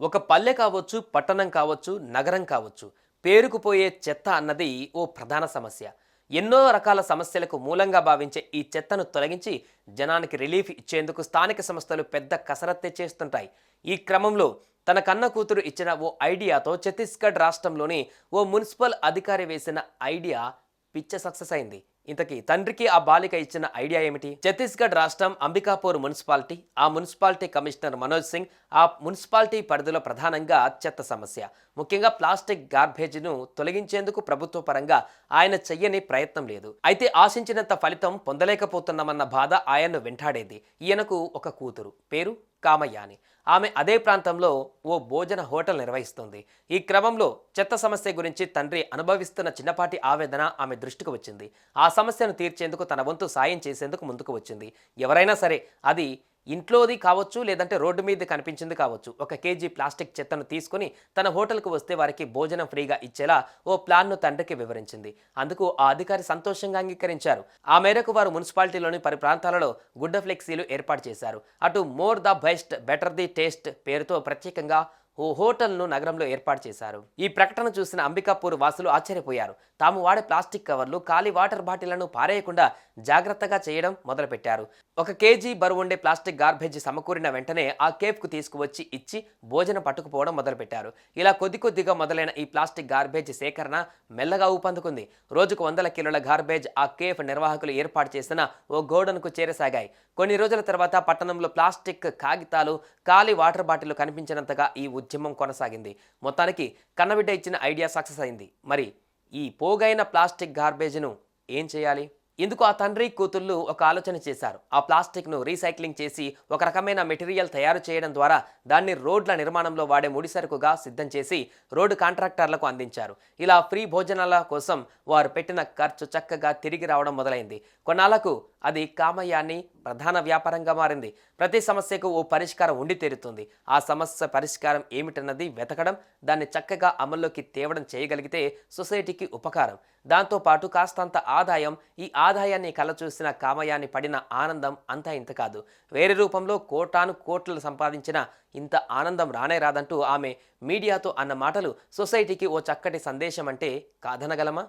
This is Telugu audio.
ఒక పల్లె కావచ్చు, పట్టణం కావచ్చు, నగరం కావచ్చు. పేరుకుపోయే చెత్త అన్నది ఓ ప్రధాన సమస్య. ఎన్నో రకాల సమస్యలకు మూలంగా భావించే ఈ చెత్తను తొలగించి జనానికి రిలీఫ్ ఇచ్చేందుకు స్థానిక సంస్థలు పెద్ద కసరత్తే చేస్తుంటాయి. ఈ క్రమంలో తన కన్న కూతురు ఇచ్చిన ఓ ఐడియాతో ఛత్తీస్గఢ్ రాష్ట్రంలోని ఓ మున్సిపల్ అధికారి వేసిన ఐడియా పిచ్చ సక్సెస్ అయింది. ఇంతకీ తండ్రికి ఆ బాలిక ఇచ్చిన ఐడియా ఏమిటి? ఛత్తీస్గఢ్ రాష్ట్రం అంబికాపూర్ మున్సిపాలిటీ, ఆ మున్సిపాలిటీ కమిషనర్ మనోజ్ సింగ్, ఆ మున్సిపాలిటీ పరిధిలో ప్రధానంగా చెత్త సమస్య, ముఖ్యంగా ప్లాస్టిక్ గార్బేజ్ను తొలగించేందుకు ప్రభుత్వ పరంగా ఆయన చెయ్యని ప్రయత్నం లేదు. అయితే ఆశించినంత ఫలితం పొందలేకపోతున్నామన్న బాధ ఆయన్ను వెంటాడేది. ఈయనకు ఒక కూతురు, పేరు కామయాని. ఆమె అదే ప్రాంతంలో ఓ భోజన హోటల్ నిర్వహిస్తుంది. ఈ క్రమంలో చెత్త సమస్య గురించి తండ్రి అనుభవిస్తున్న చిన్నపాటి ఆవేదన ఆమె దృష్టికి వచ్చింది. ఆ సమస్యను తీర్చేందుకు తన వంతు సాయం చేసేందుకు ముందుకు వచ్చింది. ఎవరైనా సరే, అది ఇంట్లోది కావచ్చు, లేదంటే రోడ్డు మీద కనిపించింది కావచ్చు, 1 కేజీ ప్లాస్టిక్ చెత్తను తీసుకుని తన హోటల్కు వస్తే వారికి భోజనం ఫ్రీగా ఇచ్చేలా ఓ ప్లాన్ను తండ్రికి వివరించింది. అందుకు ఆ అధికారి సంతోషంగా అంగీకరించారు. ఆ మేరకు వారు మున్సిపాలిటీలోని పలు ప్రాంతాలలో గుడ్డ ఫ్లెక్సీలు ఏర్పాటు చేశారు. అటు more the best better the taste పేరుతో ప్రత్యేకంగా ఓ హోటల్ను నగరంలో ఏర్పాటు చేశారు. ఈ ప్రకటన చూసిన అంబికాపూర్ వాసులు ఆశ్చర్యపోయారు. తాము వాడే ప్లాస్టిక్ కవర్లు, ఖాళీ వాటర్ బాటిళ్లను పారేయకుండా జాగ్రత్తగా చేయడం మొదలుపెట్టారు. 1 కేజీ బరువుండే ప్లాస్టిక్ గార్బేజ్ సమకూరిన వెంటనే ఆ కేఫ్కు తీసుకువచ్చి ఇచ్చి భోజనం పట్టుకుపోవడం మొదలుపెట్టారు. ఇలా కొద్ది కొద్దిగా మొదలైన ఈ ప్లాస్టిక్ గార్బేజ్ సేకరణ మెల్లగా ఊపందుకుంది. రోజుకు 100 కిలోల గార్బేజ్ ఆ కేఫ్ నిర్వాహకులు ఏర్పాటు చేసిన ఓ గోడౌన్కు చేరసాగాయి. కొన్ని రోజుల తర్వాత పట్టణంలో ప్లాస్టిక్ కాగితాలు, ఖాళీ వాటర్ బాటిల్ కనిపించినంతగా ఈ ఉద్యమం కొనసాగింది. మొత్తానికి కన్నబిడ్డ ఇచ్చిన ఐడియా సక్సెస్ అయింది. మరి ఈ పోగైన ప్లాస్టిక్ గార్బేజ్ను ఏం చేయాలి? ఇందుకు ఆ తండ్రి కూతుళ్ళు ఒక ఆలోచన చేశారు. ఆ ప్లాస్టిక్ను రీసైక్లింగ్ చేసి ఒక రకమైన మెటీరియల్ తయారు చేయడం ద్వారా దాన్ని రోడ్ల నిర్మాణంలో వాడే ముడిసరుకుగా సిద్ధం చేసి రోడ్డు కాంట్రాక్టర్లకు అందించారు. ఇలా ఫ్రీ భోజనాల కోసం వారు పెట్టిన ఖర్చు చక్కగా తిరిగి రావడం మొదలైంది. కొన్నాళ్లకు అది కామయాన్ని ప్రధాన వ్యాపారంగా మారింది. ప్రతి సమస్యకు ఓ పరిష్కారం ఉండి తీరుతుంది. ఆ సమస్య పరిష్కారం ఏమిటన్నది వెతకడం, దాన్ని చక్కగా అమల్లోకి తేవడం చేయగలిగితే సొసైటీకి ఉపకారం. దాంతోపాటు కాస్తంత ఆదాయం. ఈ ఆదాయాన్ని కలచూసిన కామయాన్ని పడిన ఆనందం అంతా ఇంత కాదు. వేరే రూపంలో కోటాను కోట్లు సంపాదించిన ఇంత ఆనందం రానే రాదంటూ ఆమె మీడియాతో అన్న మాటలు సొసైటీకి ఓ చక్కటి సందేశం అంటే కాదనగలమా?